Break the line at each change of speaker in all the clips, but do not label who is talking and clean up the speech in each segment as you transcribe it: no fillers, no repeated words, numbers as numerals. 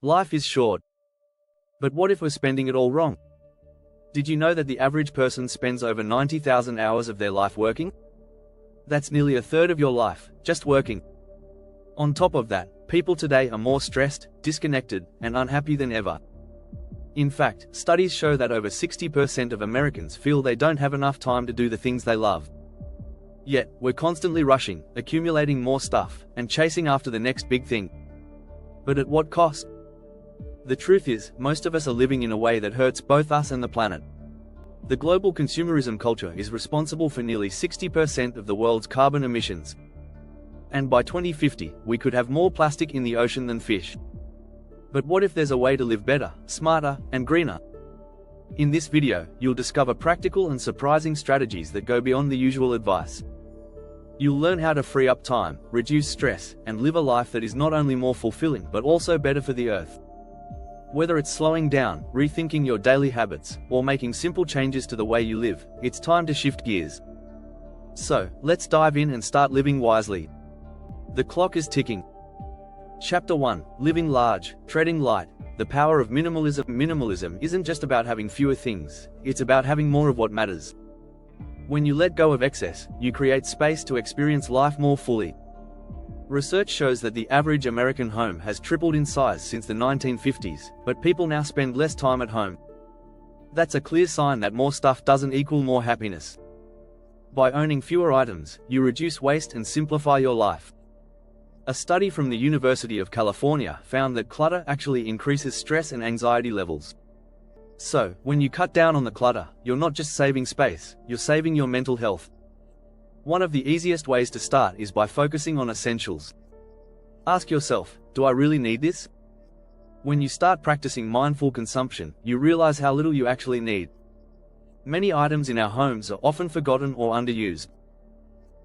Life is short. But what if we're spending it all wrong? Did you know that the average person spends over 90,000 hours of their life working? That's nearly a third of your life, just working. On top of that, people today are more stressed, disconnected, and unhappy than ever. In fact, studies show that over 60% of Americans feel they don't have enough time to do the things they love. Yet, we're constantly rushing, accumulating more stuff, and chasing after the next big thing. But at what cost? The truth is, most of us are living in a way that hurts both us and the planet. The global consumerism culture is responsible for nearly 60% of the world's carbon emissions. And by 2050, we could have more plastic in the ocean than fish. But what if there's a way to live better, smarter, and greener? In this video, you'll discover practical and surprising strategies that go beyond the usual advice. You'll learn how to free up time, reduce stress, and live a life that is not only more fulfilling but also better for the earth. Whether it's slowing down, rethinking your daily habits, or making simple changes to the way you live, it's time to shift gears. So, let's dive in and start living wisely. The clock is ticking. Chapter 1: Living Large, Treading Light. The power of minimalism. Minimalism isn't just about having fewer things, it's about having more of what matters. When you let go of excess, you create space to experience life more fully. Research shows that the average American home has tripled in size since the 1950s, but people now spend less time at home. That's a clear sign that more stuff doesn't equal more happiness. By owning fewer items, you reduce waste and simplify your life. A study from the University of California found that clutter actually increases stress and anxiety levels. So, when you cut down on the clutter, you're not just saving space, you're saving your mental health. One of the easiest ways to start is by focusing on essentials. Ask yourself, do I really need this? When you start practicing mindful consumption, you realize how little you actually need. Many items in our homes are often forgotten or underused.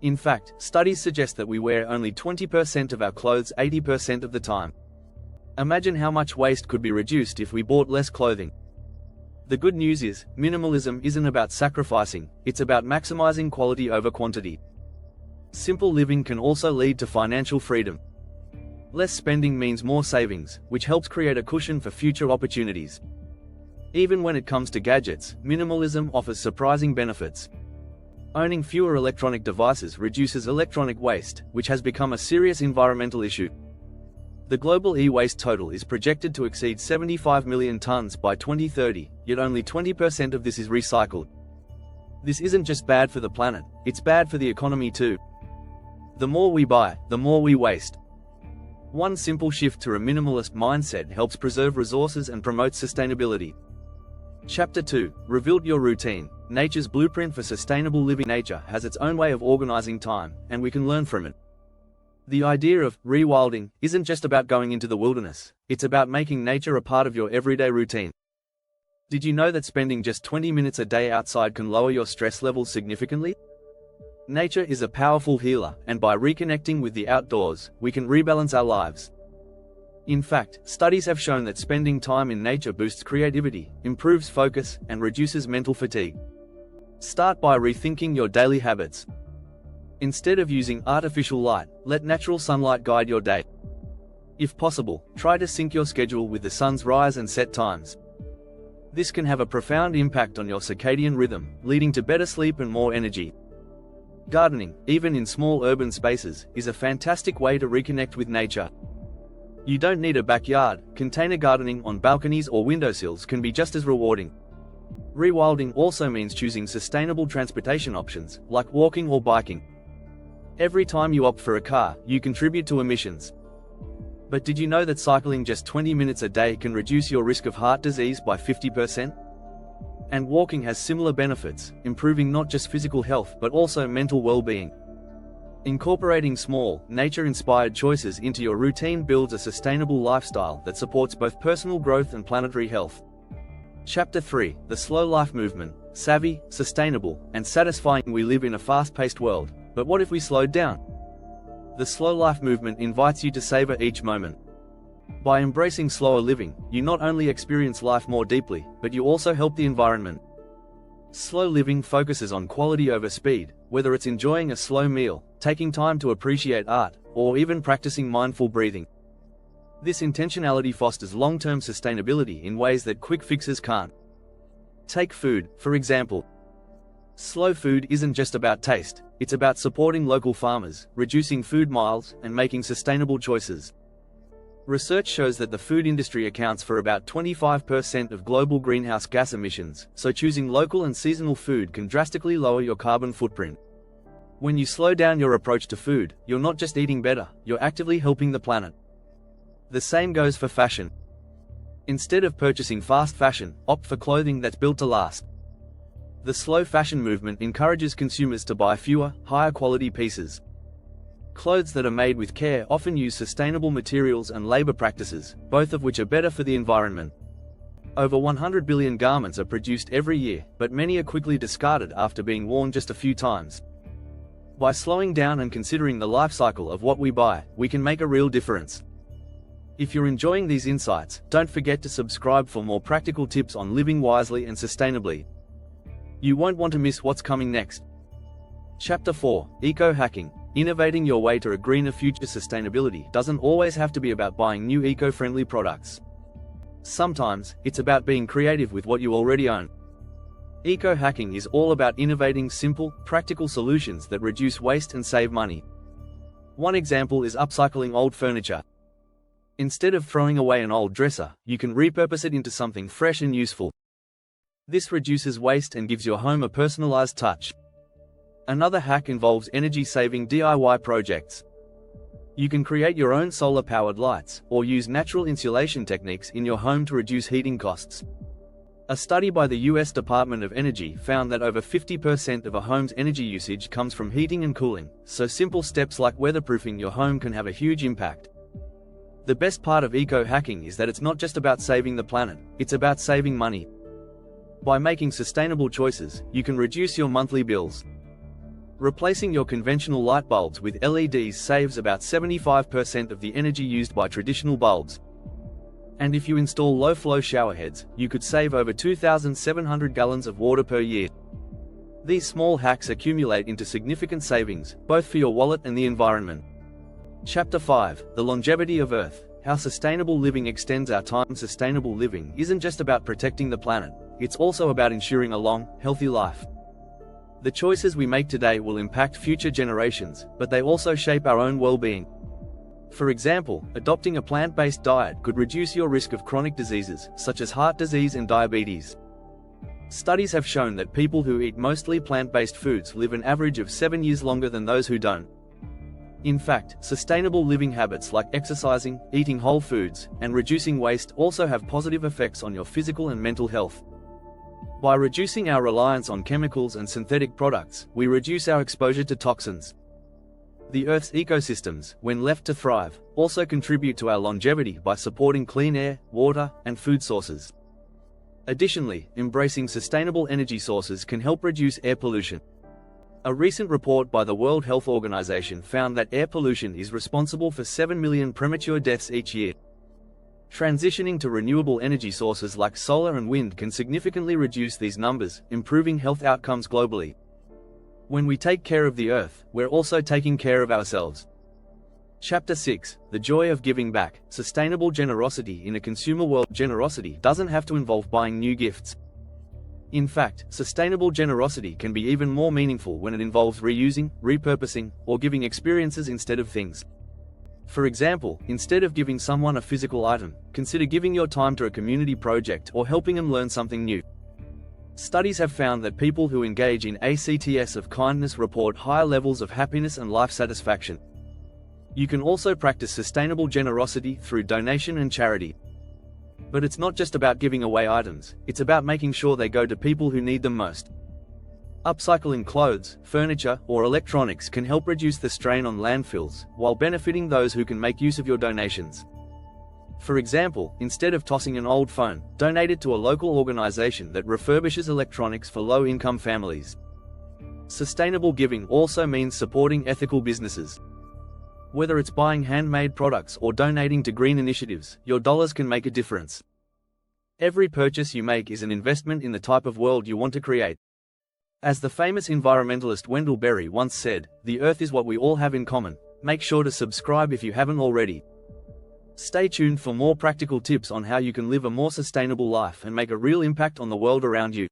In fact, studies suggest that we wear only 20% of our clothes 80% of the time. Imagine how much waste could be reduced if we bought less clothing. The good news is, minimalism isn't about sacrificing, it's about maximizing quality over quantity. Simple living can also lead to financial freedom. Less spending means more savings, which helps create a cushion for future opportunities. Even when it comes to gadgets, minimalism offers surprising benefits. Owning fewer electronic devices reduces electronic waste, which has become a serious environmental issue. The global e-waste total is projected to exceed 75 million tons by 2030, yet only 20% of this is recycled. This isn't just bad for the planet, it's bad for the economy too. The more we buy, the more we waste. One simple shift to a minimalist mindset helps preserve resources and promote sustainability. Chapter 2: Rebuild your routine. Nature's blueprint for sustainable living. Nature has its own way of organizing time, and we can learn from it. The idea of rewilding isn't just about going into the wilderness, it's about making nature a part of your everyday routine. Did you know that spending just 20 minutes a day outside can lower your stress levels significantly? Nature is a powerful healer, and by reconnecting with the outdoors, we can rebalance our lives. In fact, studies have shown that spending time in nature boosts creativity, improves focus, and reduces mental fatigue. Start by rethinking your daily habits. Instead of using artificial light, let natural sunlight guide your day. If possible, try to sync your schedule with the sun's rise and set times. This can have a profound impact on your circadian rhythm, leading to better sleep and more energy. Gardening, even in small urban spaces, is a fantastic way to reconnect with nature. You don't need a backyard. Container gardening on balconies or windowsills can be just as rewarding. Rewilding also means choosing sustainable transportation options, like walking or biking. Every time you opt for a car, you contribute to emissions. But did you know that cycling just 20 minutes a day can reduce your risk of heart disease by 50%? And walking has similar benefits, improving not just physical health but also mental well-being. Incorporating small, nature-inspired choices into your routine builds a sustainable lifestyle that supports both personal growth and planetary health. Chapter 3: The Slow Life Movement. Savvy, sustainable, and satisfying. We live in a fast-paced world, but what if we slowed down? The slow life movement invites you to savor each moment. By embracing slower living, you not only experience life more deeply, but you also help the environment. Slow living focuses on quality over speed, whether it's enjoying a slow meal, taking time to appreciate art, or even practicing mindful breathing. This intentionality fosters long-term sustainability in ways that quick fixes can't. Take food, for example. Slow food isn't just about taste, it's about supporting local farmers, reducing food miles, and making sustainable choices. Research shows that the food industry accounts for about 25% of global greenhouse gas emissions, so choosing local and seasonal food can drastically lower your carbon footprint. When you slow down your approach to food, you're not just eating better, you're actively helping the planet. The same goes for fashion. Instead of purchasing fast fashion, opt for clothing that's built to last. The slow fashion movement encourages consumers to buy fewer, higher quality pieces. Clothes that are made with care often use sustainable materials and labor practices, both of which are better for the environment. Over 100 billion garments are produced every year, but many are quickly discarded after being worn just a few times. By slowing down and considering the life cycle of what we buy, we can make a real difference. If you're enjoying these insights, don't forget to subscribe for more practical tips on living wisely and sustainably. You won't want to miss what's coming next. Chapter 4: Eco-hacking. Innovating your way to a greener future. Sustainability doesn't always have to be about buying new eco-friendly products. Sometimes, it's about being creative with what you already own. Eco-hacking is all about innovating simple, practical solutions that reduce waste and save money. One example is upcycling old furniture. Instead of throwing away an old dresser, you can repurpose it into something fresh and useful. This reduces waste and gives your home a personalized touch. Another hack involves energy-saving DIY projects. You can create your own solar-powered lights, or use natural insulation techniques in your home to reduce heating costs. A study by the US Department of Energy found that over 50% of a home's energy usage comes from heating and cooling, so simple steps like weatherproofing your home can have a huge impact. The best part of eco-hacking is that it's not just about saving the planet, it's about saving money. By making sustainable choices, you can reduce your monthly bills. Replacing your conventional light bulbs with LEDs saves about 75% of the energy used by traditional bulbs. And if you install low-flow showerheads, you could save over 2,700 gallons of water per year. These small hacks accumulate into significant savings, both for your wallet and the environment. Chapter 5: The Longevity of Earth. How sustainable living extends our time. Sustainable living isn't just about protecting the planet, it's also about ensuring a long, healthy life. The choices we make today will impact future generations, but they also shape our own well-being. For example, adopting a plant-based diet could reduce your risk of chronic diseases, such as heart disease and diabetes. Studies have shown that people who eat mostly plant-based foods live an average of 7 years longer than those who don't. In fact, sustainable living habits like exercising, eating whole foods, and reducing waste also have positive effects on your physical and mental health. By reducing our reliance on chemicals and synthetic products, we reduce our exposure to toxins. The Earth's ecosystems, when left to thrive, also contribute to our longevity by supporting clean air, water, and food sources. Additionally, embracing sustainable energy sources can help reduce air pollution. A recent report by the World Health Organization found that air pollution is responsible for 7 million premature deaths each year. Transitioning to renewable energy sources like solar and wind can significantly reduce these numbers, improving health outcomes globally. When we take care of the Earth, we're also taking care of ourselves. Chapter 6: The Joy of Giving Back. Sustainable generosity. In a consumer world, generosity doesn't have to involve buying new gifts. In fact, sustainable generosity can be even more meaningful when it involves reusing, repurposing, or giving experiences instead of things. For example, instead of giving someone a physical item, consider giving your time to a community project or helping them learn something new. Studies have found that people who engage in acts of kindness report higher levels of happiness and life satisfaction. You can also practice sustainable generosity through donation and charity. But it's not just about giving away items, it's about making sure they go to people who need them most. Upcycling clothes, furniture, or electronics can help reduce the strain on landfills, while benefiting those who can make use of your donations. For example, instead of tossing an old phone, donate it to a local organization that refurbishes electronics for low-income families. Sustainable giving also means supporting ethical businesses. Whether it's buying handmade products or donating to green initiatives, your dollars can make a difference. Every purchase you make is an investment in the type of world you want to create. As the famous environmentalist Wendell Berry once said, "The Earth is what we all have in common." Make sure to subscribe if you haven't already. Stay tuned for more practical tips on how you can live a more sustainable life and make a real impact on the world around you.